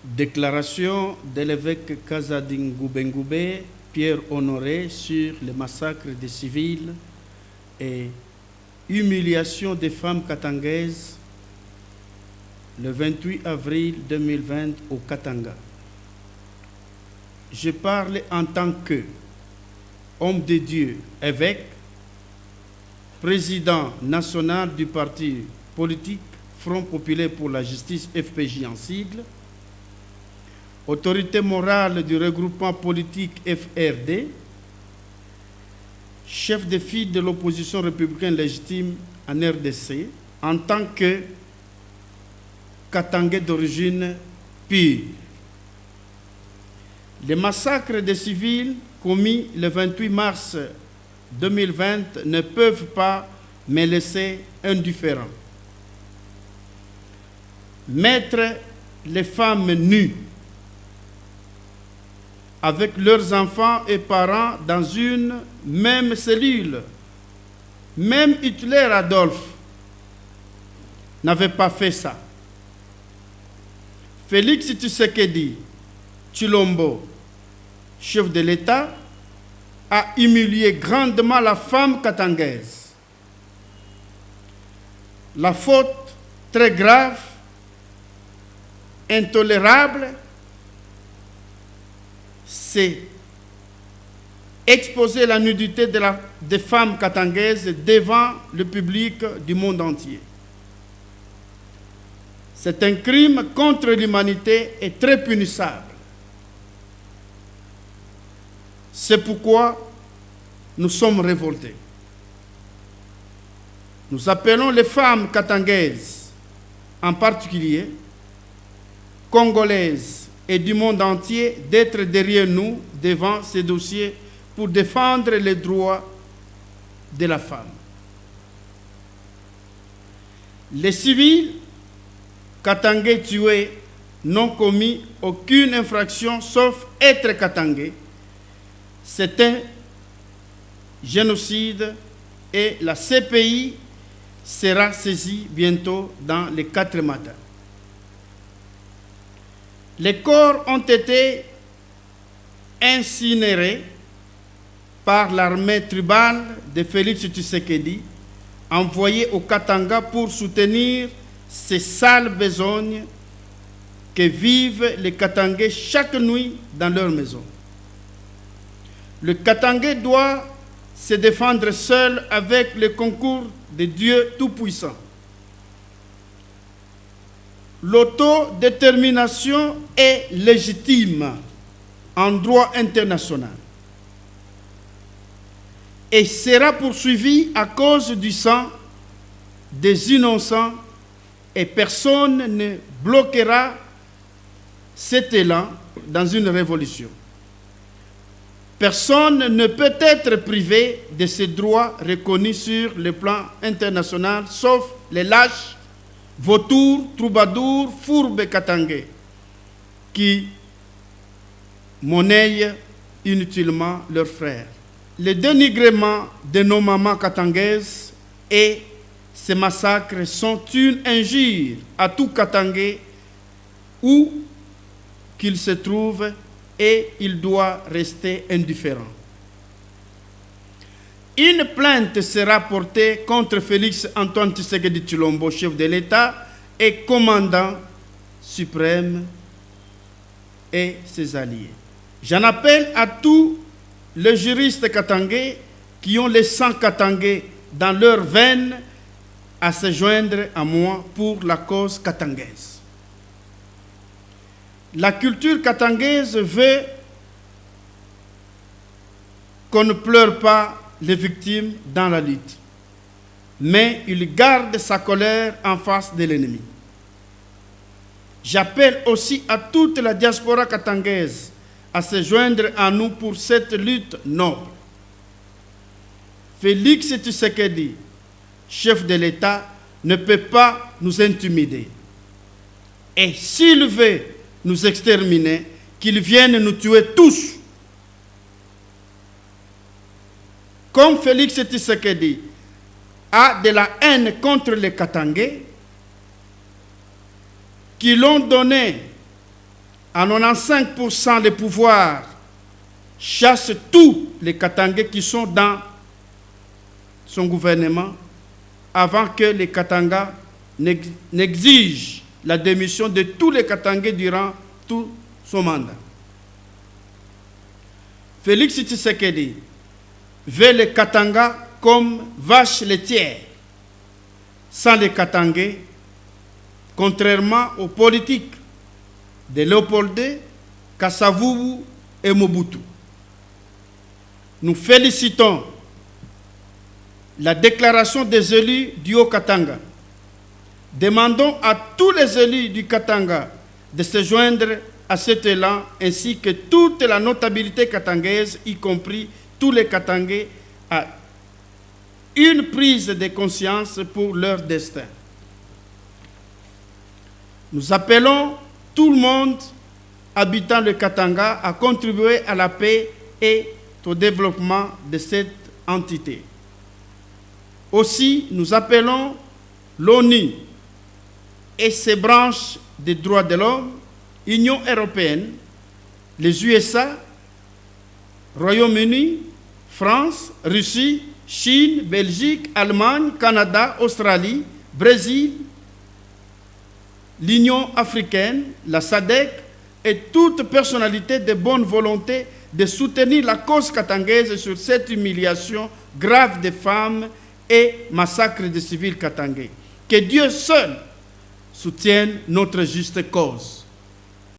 Déclaration de l'évêque Kazadingoubengube, Pierre Honoré, sur le massacre des civils et humiliation des femmes katangaises le 28 avril 2020 au Katanga. Je parle en tant que homme de Dieu, évêque, président national du parti politique Front Populaire pour la Justice, FPJ en sigle, autorité morale du regroupement politique FRD, chef de file de l'opposition républicaine légitime en RDC, en tant que Katangais d'origine pure. Les massacres des civils commis le 28 mars 2020 ne peuvent pas me laisser indifférent. Mettre les femmes nues avec leurs enfants et parents dans une même cellule, même Hitler Adolphe n'avait pas fait ça. Félix Tshisekedi Tshilombo, chef de l'État, a humilié grandement la femme katangaise. La faute très grave, intolérable, c'est exposer la nudité des femmes katangaises devant le public du monde entier. C'est un crime contre l'humanité et très punissable. C'est pourquoi nous sommes révoltés. Nous appelons les femmes katangaises, en particulier congolaises et du monde entier, d'être derrière nous devant ces dossiers pour défendre les droits de la femme. Les civils katangais tués n'ont commis aucune infraction sauf être katangais. C'est un génocide et la CPI sera saisie bientôt dans les 4 matins. Les corps ont été incinérés par l'armée tribale de Félix Tshisekedi, envoyée au Katanga pour soutenir ces sales besognes que vivent les Katangais chaque nuit dans leur maison. Le Katangais doit se défendre seul avec le concours de Dieu Tout-Puissant. L'autodétermination est légitime en droit international et sera poursuivie à cause du sang des innocents et personne ne bloquera cet élan dans une révolution. Personne ne peut être privé de ses droits reconnus sur le plan international, sauf les lâches, vautours, troubadours, fourbes et katangais, qui monnaient inutilement leurs frères. Le dénigrement de nos mamans katangaises et ces massacres sont une injure à tout Katangais où qu'il se trouve et il doit rester indifférent. Une plainte sera portée contre Félix Antoine Tshisekedi Tshilombo, chef de l'État et commandant suprême et ses alliés. J'en appelle à tous les juristes katangais qui ont le sang katangais dans leurs veines à se joindre à moi pour la cause katangaise. La culture katangaise veut qu'on ne pleure pas les victimes dans la lutte, mais il garde sa colère en face de l'ennemi. J'appelle aussi à toute la diaspora katangaise à se joindre à nous pour cette lutte noble. Félix Tshisekedi, chef de l'État, ne peut pas nous intimider. Et s'il veut nous exterminer, qu'il vienne nous tuer tous. Comme Félix Tshisekedi a de la haine contre les Katangais, qui l'ont donné à 95% les pouvoirs chasse tous les Katangais qui sont dans son gouvernement avant que les Katangas n'exigent la démission de tous les Katangais durant tout son mandat. Félix Tshisekedi veut les Katangas comme vaches laitières. Sans les Katangais, contrairement aux politiques de Léopold, Kasavubu et Mobutu. Nous félicitons la déclaration des élus du Haut-Katanga. Demandons à tous les élus du Katanga de se joindre à cet élan, ainsi que toute la notabilité katangaise, y compris tous les Katangais, à une prise de conscience pour leur destin. Nous appelons tout le monde habitant le Katanga à contribuer à la paix et au développement de cette entité. Aussi, nous appelons l'ONU et ses branches des droits de l'homme, Union européenne, les USA, Royaume-Uni, France, Russie, Chine, Belgique, Allemagne, Canada, Australie, Brésil, l'Union africaine, la SADC et toute personnalité de bonne volonté de soutenir la cause katangaise sur cette humiliation grave des femmes et massacre des civils katangais. Que Dieu seul soutienne notre juste cause.